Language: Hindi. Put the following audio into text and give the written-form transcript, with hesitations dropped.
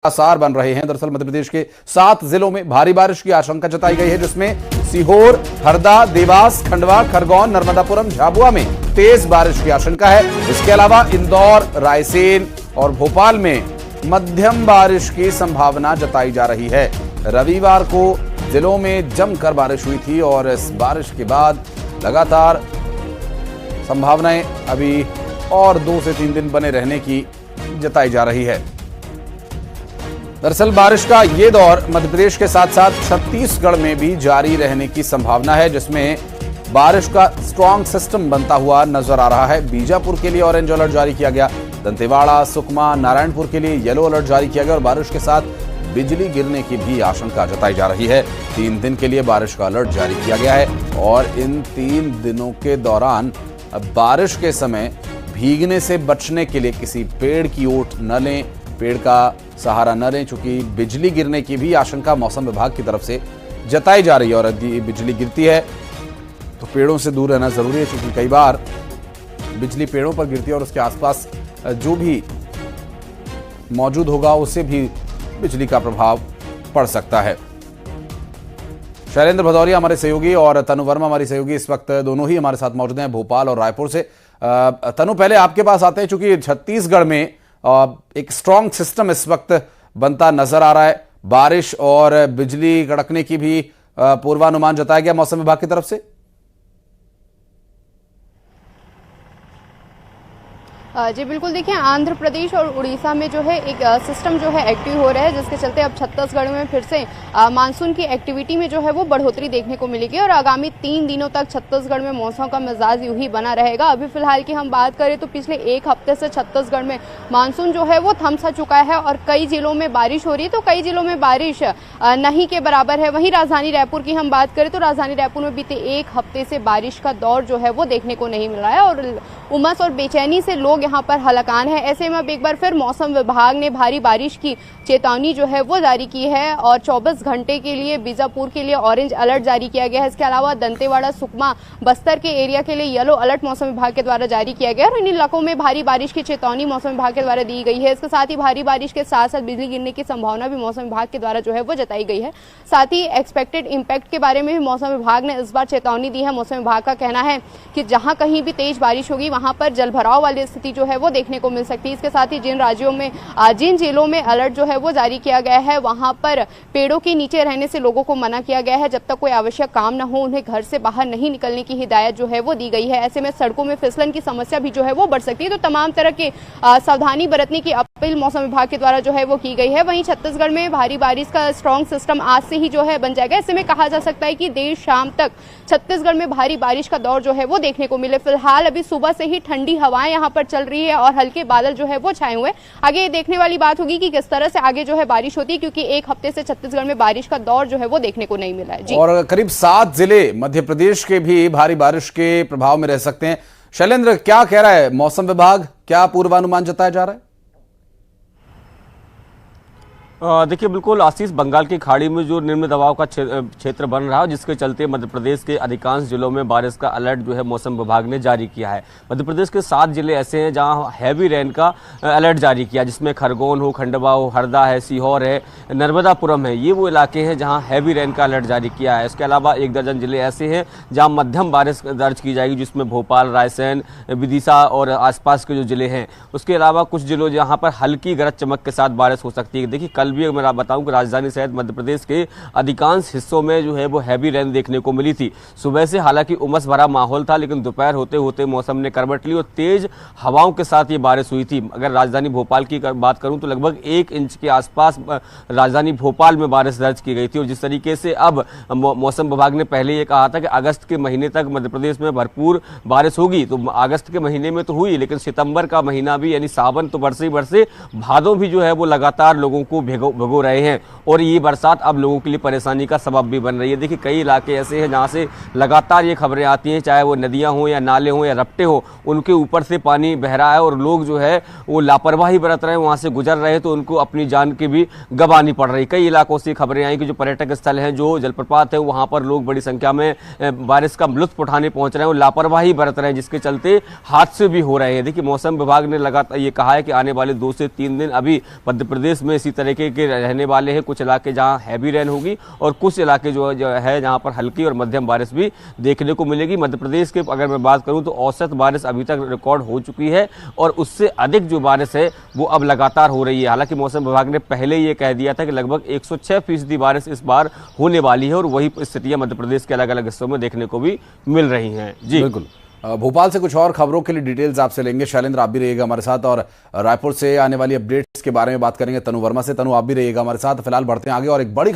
आसार बन रहे हैं। दरअसल मध्य प्रदेश के 7 जिलों में भारी बारिश की आशंका जताई गई है, जिसमें सीहोर, हरदा, देवास, खंडवा, खरगोन, नर्मदापुरम, झाबुआ में तेज बारिश की आशंका है। इसके अलावा इंदौर, रायसेन और भोपाल में मध्यम बारिश की संभावना जताई जा रही है। रविवार को जिलों में जमकर बारिश हुई थी और इस बारिश के बाद लगातार संभावनाएं अभी और 2 से 3 दिन बने रहने की जताई जा रही है। दरअसल बारिश का ये दौर मध्य प्रदेश के साथ साथ छत्तीसगढ़ में भी जारी रहने की संभावना है, जिसमें बारिश का स्ट्रॉन्ग सिस्टम बनता हुआ नजर आ रहा है। बीजापुर के लिए ऑरेंज अलर्ट जारी किया गया, दंतेवाड़ा, सुकमा, नारायणपुर के लिए येलो अलर्ट जारी किया गया और बारिश के साथ बिजली गिरने की भी आशंका जताई जा रही है। 3 दिन के लिए बारिश का अलर्ट जारी किया गया है और इन 3 दिनों के दौरान बारिश के समय भीगने से बचने के लिए किसी पेड़ की ओट न लें, पेड़ का सहारा न लें, चूंकि बिजली गिरने की भी आशंका मौसम विभाग की तरफ से जताई जा रही है। और यदि बिजली गिरती है तो पेड़ों से दूर रहना जरूरी है, क्योंकि कई बार बिजली पेड़ों पर गिरती है और उसके आसपास जो भी मौजूद होगा उसे भी बिजली का प्रभाव पड़ सकता है। शैलेंद्र भदौरिया हमारे सहयोगी और तनु वर्मा हमारी सहयोगी इस वक्त दोनों ही हमारे साथ मौजूद हैं भोपाल और रायपुर से। तनु, पहले आपके पास आते हैं, चूंकि छत्तीसगढ़ में एक स्ट्रॉन्ग सिस्टम इस वक्त बनता नजर आ रहा है। बारिश और बिजली कड़कने की भी पूर्वानुमान जताया गया मौसम विभाग की तरफ से। जी बिल्कुल, देखिए आंध्र प्रदेश और उड़ीसा में जो है एक सिस्टम जो है एक्टिव हो रहा है, जिसके चलते अब छत्तीसगढ़ में फिर से मानसून की एक्टिविटी में जो है वो बढ़ोतरी देखने को मिलेगी और आगामी 3 दिनों तक छत्तीसगढ़ में मौसम का मिजाज यूं ही बना रहेगा। अभी फिलहाल की हम बात करें तो पिछले 1 हफ्ते से छत्तीसगढ़ में मानसून जो है वो थम सा चुका है और कई जिलों में बारिश हो रही है, तो कई जिलों में बारिश नहीं के बराबर है। वहीं राजधानी रायपुर की हम बात करें तो राजधानी रायपुर में बीते 1 हफ्ते से बारिश का दौर जो है वो देखने को नहीं मिल रहा है और उमस और बेचैनी से लोग यहाँ पर हलकान है। ऐसे में अब एक बार फिर मौसम विभाग ने भारी बारिश की चेतावनी जो है वो जारी की है और 24 घंटे के लिए बीजापुर के लिए ऑरेंज अलर्ट जारी किया गया है। इसके अलावा दंतेवाड़ा, सुकमा, बस्तर के एरिया के लिए येलो अलर्ट मौसम विभाग के द्वारा जारी किया गया है और इन इलाकों में भारी बारिश की चेतावनी मौसम विभाग के द्वारा दी गई है। इसके साथ ही भारी बारिश के साथ साथ बिजली गिरने की संभावना भी मौसम विभाग के द्वारा जो है वो जताई गई है। साथ ही एक्सपेक्टेड इम्पैक्ट के बारे में भी मौसम विभाग ने इस बार चेतावनी दी है। मौसम विभाग का कहना है कि जहां कहीं भी तेज बारिश होगी वहां पर जलभराव वाली स्थिति जो है वो देखने को मिल सकती है। इसके साथ ही जिन राज्यों में जिन जिलों में अलर्ट जो है वो जारी किया गया है वहां पर पेड़ों के नीचे रहने से लोगों को मना किया गया है। जब तक कोई आवश्यक काम न हो उन्हें घर से बाहर नहीं निकलने की हिदायत जो है वो दी गई है। ऐसे में सड़कों में फिसलन की समस्या भी जो है वो बढ़ सकती है, तो तमाम तरह के सावधानी बरतने की अपील मौसम विभाग के द्वारा जो है वो की गई है। वहीं छत्तीसगढ़ में भारी बारिश का स्ट्रॉन्ग सिस्टम आज से ही जो है बन जाएगा। ऐसे में कहा जा सकता है कि देर शाम तक छत्तीसगढ़ में भारी बारिश का दौर जो है वो देखने को मिले। फिलहाल अभी सुबह से ही ठंडी हवाएं यहाँ पर चल रही है और हल्के बादल जो है वो छाए हुए। आगे देखने वाली बात होगी कि किस तरह से आगे जो है बारिश होती है, क्योंकि 1 हफ्ते से छत्तीसगढ़ में बारिश का दौर जो है वो देखने को नहीं मिला है। जी। और करीब 7 जिले मध्य प्रदेश के भी भारी बारिश के प्रभाव में रह सकते हैं। शैलेंद्र, क्या कह रहा है मौसम विभाग, क्या पूर्वानुमान जताया जा रहा है? देखिए बिल्कुल आशीष, बंगाल की खाड़ी में जो निम्न दबाव का क्षेत्र बन रहा है, जिसके चलते मध्य प्रदेश के अधिकांश जिलों में बारिश का अलर्ट जो है मौसम विभाग ने जारी किया है। मध्य प्रदेश के 7 जिले ऐसे हैं जहां हैवी रेन का अलर्ट जारी किया, जिसमें खरगोन हो, खंडवा हो, हरदा है, सीहोर है, नर्मदापुरम है। ये वो इलाके हैं जहां हैवी रेन का अलर्ट जारी किया है। इसके अलावा 1 दर्जन जिले ऐसे हैं जहां मध्यम बारिश दर्ज की जाएगी, जिसमें भोपाल, रायसेन, विदिशा और आसपास के जो जिले हैं। उसके अलावा कुछ जिलों जहाँ पर हल्की गरज चमक के साथ बारिश हो सकती है। देखिए कल भी मैं बताऊं कि राजधानी सहित मध्य प्रदेश के अधिकांश हिस्सों में जो है वो हैवी रेन देखने को मिली थी। सुबह से हालांकि उमस भरा माहौल था, लेकिन दोपहर होते होते मौसम ने करवट ली और तेज हवाओं के साथ ये बारिश हुई थी। अगर राजधानी भोपाल की बात करूं तो लगभग 1 इंच के आसपास राजधानी भोपाल में बारिश दर्ज की गई थी। और जिस तरीके से अब मौसम विभाग ने पहले ये कहा था कि अगस्त के महीने तक मध्य प्रदेश में भरपूर बारिश होगी, तो अगस्त के महीने में तो हुई, लेकिन सितंबर का महीना भी यानी सावन तो बरसे ही बरसे, भादों भी जो है वो लगातार लोगों को भिगो रहे हैं और ये बरसात अब लोगों के लिए परेशानी का सबब भी बन रही है। देखिए कई इलाके ऐसे हैं जहां से लगातार ये खबरें आती हैं, चाहे वो नदियां हों या नाले हों या रपटे हों, उनके ऊपर से पानी बह रहा है और लोग जो है वो लापरवाही बरत रहे हैं, वहां से गुजर रहे हैं, तो उनको अपनी जान की भी गंवानी पड़ रही। कई इलाकों से खबरें आई कि जो पर्यटक स्थल हैं, जो जलप्रपात है, वहां पर लोग बड़ी संख्या में बारिश का लुत्फ उठाने पहुंच रहे हैं और लापरवाही बरत रहे हैं, जिसके चलते हादसे भी हो रहे हैं। देखिए मौसम विभाग ने लगातार ये कहा है कि आने वाले 2 से 3 दिन अभी मध्य प्रदेश में इसी तरह के इलाके के रहने वाले हैं, कुछ इलाके जहां हैवी रेन होगी और कुछ इलाके जो है जहां पर हल्की और मध्यम बारिश भी देखने को मिलेगी। मध्य प्रदेश के अगर मैं बात करूं तो औसत बारिश अभी तक रिकॉर्ड हो चुकी है और उससे अधिक जो बारिश है वो अब लगातार हो रही है। हालांकि मौसम विभाग ने पहले ये कह दिया था कि लगभग 106% बारिश इस बार होने वाली है और वही स्थितियां मध्य प्रदेश के अलग अलग हिस्सों में देखने को भी मिल रही हैं। जी बिल्कुल। भोपाल से कुछ और खबरों के लिए डिटेल्स आपसे लेंगे। शैलेंद्र, आप भी रहिएगा हमारे साथ और रायपुर से आने वाली अपडेट्स के बारे में बात करेंगे तनु वर्मा से। तनु, आप भी रहिएगा हमारे साथ। फिलहाल बढ़ते हैं आगे और एक बड़ी